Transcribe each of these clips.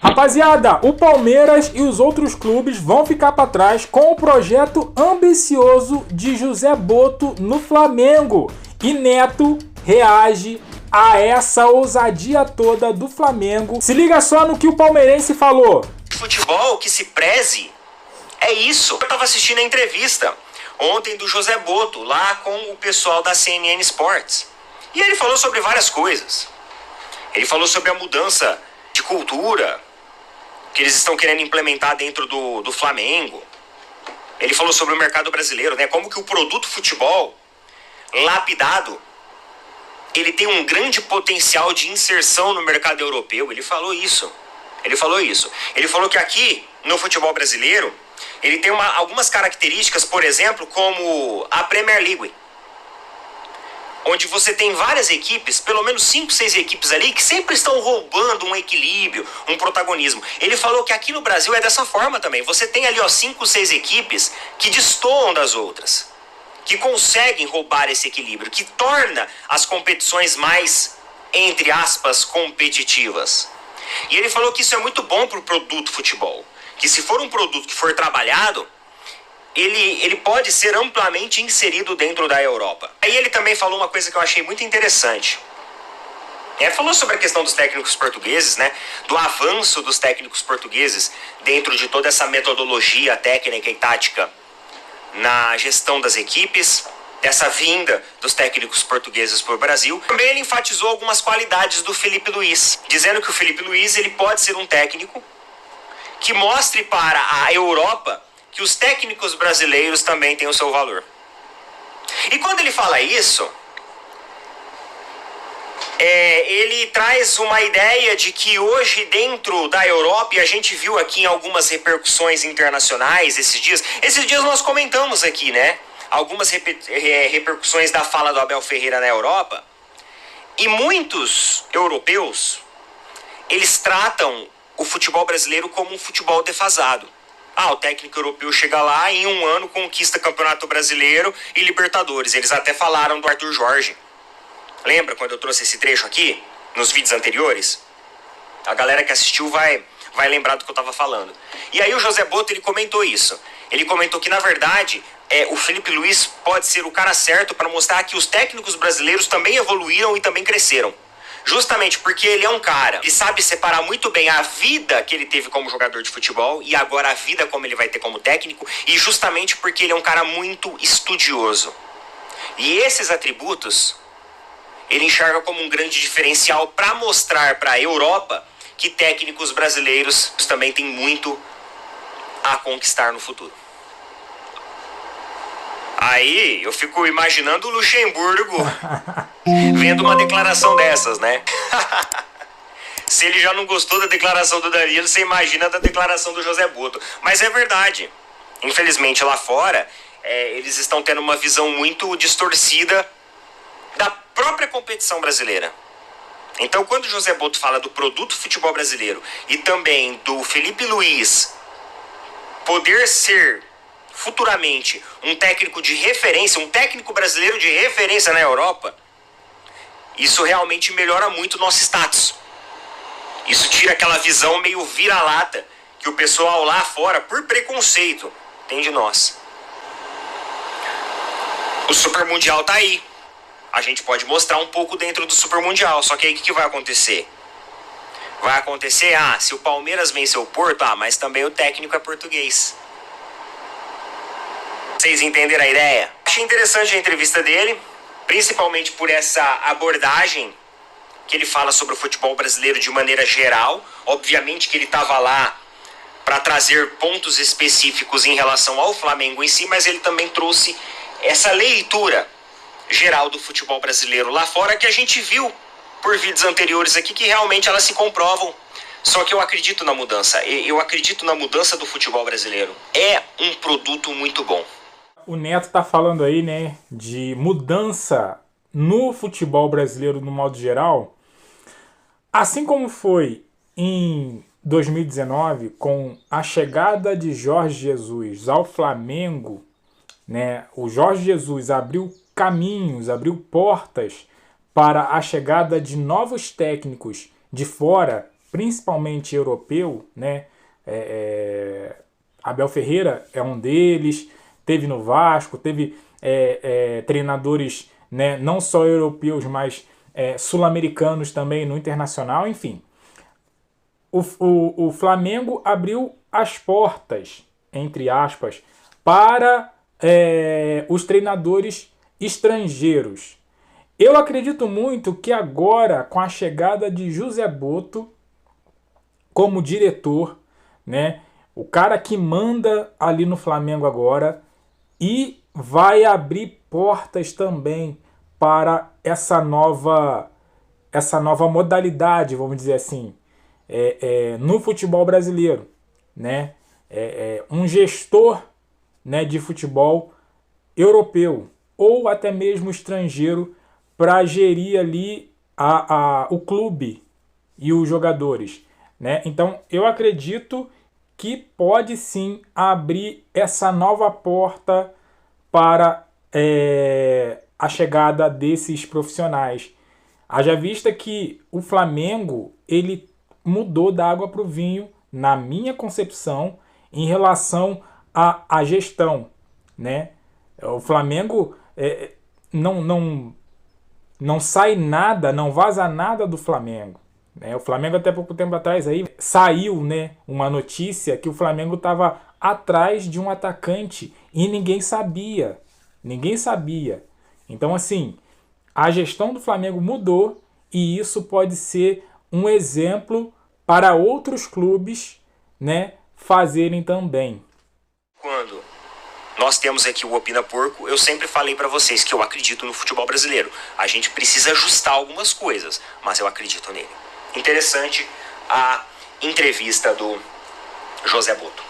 Rapaziada, o Palmeiras e os outros clubes vão ficar para trás com o projeto ambicioso de José Botto no Flamengo. E Neto reage a essa ousadia toda do Flamengo. Se liga só no que o palmeirense falou. Futebol que se preze é isso. Eu tava assistindo a entrevista ontem do José Botto lá com o pessoal da CNN Sports. E ele falou sobre várias coisas. Ele falou sobre a mudança de cultura que eles estão querendo implementar dentro do Flamengo. Ele falou sobre o mercado brasileiro, né? Como que o produto futebol lapidado, ele tem um grande potencial de inserção no mercado europeu. Ele falou isso. Ele falou que aqui, no futebol brasileiro, ele tem algumas características, por exemplo, como a Premier League, onde você tem várias equipes, pelo menos 5, 6 equipes ali, que sempre estão roubando um equilíbrio, um protagonismo. Ele falou que aqui no Brasil é dessa forma também. Você tem ali 5, 6 equipes que destoam das outras, que conseguem roubar esse equilíbrio, que torna as competições mais, entre aspas, competitivas. E ele falou que isso é muito bom para o produto futebol, que se for um produto que for trabalhado, ele pode ser amplamente inserido dentro da Europa. Aí ele também falou uma coisa que eu achei muito interessante. Falou sobre a questão dos técnicos portugueses, né? Do avanço dos técnicos portugueses dentro de toda essa metodologia técnica e tática na gestão das equipes, dessa vinda dos técnicos portugueses para o Brasil. Também ele enfatizou algumas qualidades do Felipe Luiz, dizendo que o Felipe Luiz ele pode ser um técnico que mostre para a Europa que os técnicos brasileiros também têm o seu valor. E quando ele fala isso, ele traz uma ideia de que hoje dentro da Europa, e a gente viu aqui em algumas repercussões internacionais esses dias nós comentamos aqui, né? Algumas repercussões da fala do Abel Ferreira na Europa, e muitos europeus, eles tratam o futebol brasileiro como um futebol defasado. O técnico europeu chega lá e em um ano conquista Campeonato Brasileiro e Libertadores. Eles até falaram do Arthur Jorge. Lembra quando eu trouxe esse trecho aqui, nos vídeos anteriores? A galera que assistiu vai lembrar do que eu estava falando. E aí o José Botto, ele comentou isso. Ele comentou que, na verdade, o Felipe Luiz pode ser o cara certo para mostrar que os técnicos brasileiros também evoluíram e também cresceram. Justamente porque ele é um cara que sabe separar muito bem a vida que ele teve como jogador de futebol e agora a vida como ele vai ter como técnico, e justamente porque ele é um cara muito estudioso. E esses atributos ele enxerga como um grande diferencial para mostrar para a Europa que técnicos brasileiros também têm muito a conquistar no futuro. Aí eu fico imaginando o Luxemburgo vendo uma declaração dessas, né? Se ele já não gostou da declaração do Danilo, você imagina da declaração do José Botto. Mas é verdade. Infelizmente lá fora, eles estão tendo uma visão muito distorcida da própria competição brasileira. Então quando o José Botto fala do produto futebol brasileiro e também do Felipe Luiz poder ser futuramente um técnico de referência, um técnico brasileiro de referência na Europa, isso realmente melhora muito o nosso status. Isso tira aquela visão meio vira-lata que o pessoal lá fora, por preconceito, tem de nós. O Super Mundial tá aí. A gente pode mostrar um pouco dentro do Super Mundial. Só que aí o que vai acontecer? Vai acontecer, se o Palmeiras vencer o Porto, mas também o técnico é português. Vocês entenderam a ideia? Achei interessante a entrevista dele, principalmente por essa abordagem que ele fala sobre o futebol brasileiro de maneira geral. Obviamente que ele estava lá para trazer pontos específicos em relação ao Flamengo em si, mas ele também trouxe essa leitura geral do futebol brasileiro lá fora, que a gente viu por vídeos anteriores aqui, que realmente elas se comprovam. Só que eu acredito na mudança. Eu acredito na mudança do futebol brasileiro. É um produto muito bom. O Neto tá falando aí, né, de mudança no futebol brasileiro no modo geral. Assim como foi em 2019, com a chegada de Jorge Jesus ao Flamengo, né, o Jorge Jesus abriu caminhos, abriu portas para a chegada de novos técnicos de fora principalmente europeu, né? Abel Ferreira é um deles, teve no Vasco, teve treinadores, né, não só europeus, mas sul-americanos também no Internacional, enfim. O Flamengo abriu as portas, entre aspas, para os treinadores estrangeiros. Eu acredito muito que agora, com a chegada de José Botto como diretor, né, o cara que manda ali no Flamengo agora, e vai abrir portas também para essa nova modalidade, vamos dizer assim, no futebol brasileiro, né? Um gestor, né, de futebol europeu ou até mesmo estrangeiro para gerir ali o clube e os jogadores, né? Então eu acredito que pode sim abrir essa nova porta para a chegada desses profissionais. Haja vista que o Flamengo ele mudou da água para o vinho, na minha concepção, em relação à gestão, né? O Flamengo não sai nada, não vaza nada do Flamengo. O Flamengo até pouco tempo atrás aí saiu, né, uma notícia que o Flamengo estava atrás de um atacante e ninguém sabia. Ninguém sabia. Então, assim, a gestão do Flamengo mudou e isso pode ser um exemplo para outros clubes, né, fazerem também. Quando nós temos aqui o Opina Porco, eu sempre falei para vocês que eu acredito no futebol brasileiro. A gente precisa ajustar algumas coisas, mas eu acredito nele. Interessante a entrevista do José Botto.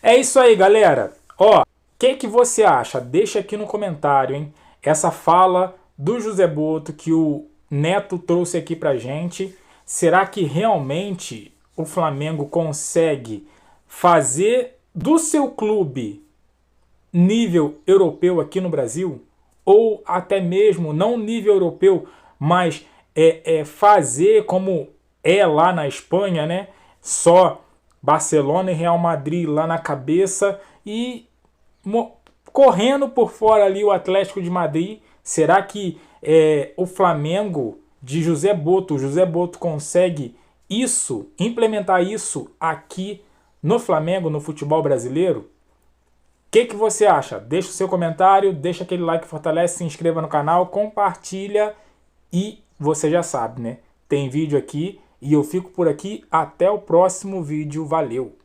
É isso aí, galera. Ó, o que você acha? Deixa aqui no comentário, hein? Essa fala do José Botto que o Neto trouxe aqui pra gente. Será que realmente o Flamengo consegue fazer do seu clube nível europeu aqui no Brasil? Ou até mesmo não nível europeu, mas fazer como é lá na Espanha, né? Só Barcelona e Real Madrid lá na cabeça e correndo por fora ali o Atlético de Madrid. Será que o Flamengo de José Botto consegue implementar isso aqui no Flamengo, no futebol brasileiro? O que você acha? Deixa o seu comentário, deixa aquele like que fortalece, se inscreva no canal, compartilha e você já sabe, né? Tem vídeo aqui e eu fico por aqui. Até o próximo vídeo. Valeu!